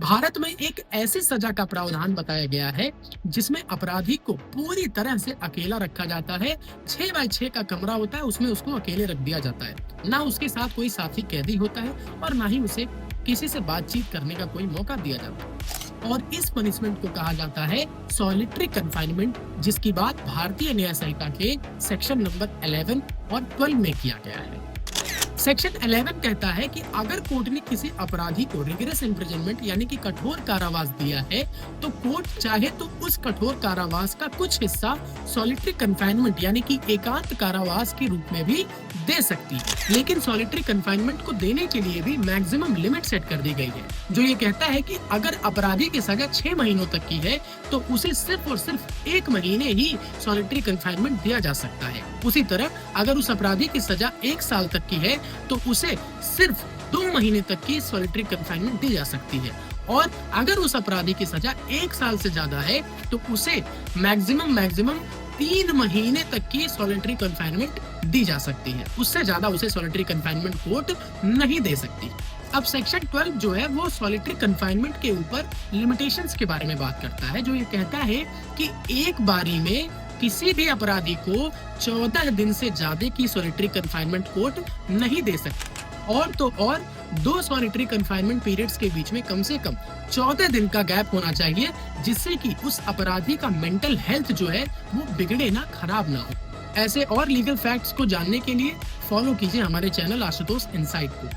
भारत में एक ऐसी सजा का प्रावधान बताया गया है जिसमें अपराधी को पूरी तरह से अकेला रखा जाता है। 6x6 का कमरा होता है, उसमें उसको अकेले रख दिया जाता है। ना उसके साथ कोई साथी कैदी होता है और ना ही उसे किसी से बातचीत करने का कोई मौका दिया जाता है। और इस पनिशमेंट को कहा जाता है सॉलिटरी कन्फाइनमेंट, जिसकी बात भारतीय न्याय संहिता के सेक्शन नंबर 11 और 12 में किया गया है। सेक्शन 11 कहता है कि अगर कोर्ट ने किसी अपराधी को रिगरस इम्प्रिजनमेंट यानी कि कठोर कारावास दिया है तो कोर्ट चाहे तो उस कठोर कारावास का कुछ हिस्सा सॉलिटरी कन्फाइनमेंट यानी कि एकांत कारावास के रूप में भी दे सकती है। लेकिन सॉलिटरी कन्फाइनमेंट को देने के लिए भी मैक्सिमम लिमिट सेट कर दी गई है, जो ये कहता है कि अगर अपराधी की सजा 6 महीनों तक की है तो उसे सिर्फ और सिर्फ 1 महीने ही सॉलिटरी कन्फाइनमेंट दिया जा सकता है। उसी तरह अगर उस अपराधी की सजा 1 साल तक की है तो उसे सिर्फ 2 महीने तक की सॉलिटरी कन्फाइनमेंट दी जा सकती है। और अगर उस अपराधी की सजा 1 साल से ज्यादा है तो उसे मैक्सिमम 3 महीने तक की सॉलिटरी कन्फाइनमेंट दी जा सकती है। उससे ज्यादा उसे सॉलिटरी कन्फाइनमेंट कोर्ट नहीं दे सकती। अब सेक्शन 12 जो है वो सॉलिटरी कन्फाइनमेंट के ऊपर लिमिटेशंस के बारे में बात करता है, जो ये कहता है कि एक बारी में किसी भी अपराधी को 14 दिन से ज्यादा की सॉलिटरी कन्फाइनमेंट कोर्ट नहीं दे सकती। और तो और 2 सॉलिटरी कन्फाइनमेंट पीरियड्स के बीच में कम से कम 14 दिन का गैप होना चाहिए, जिससे कि उस अपराधी का मेंटल हेल्थ जो है वो बिगड़े ना, खराब ना हो। ऐसे और लीगल फैक्ट्स को जानने के लिए फॉलो कीजिए हमारे चैनल आशुतोष इनसाइट को।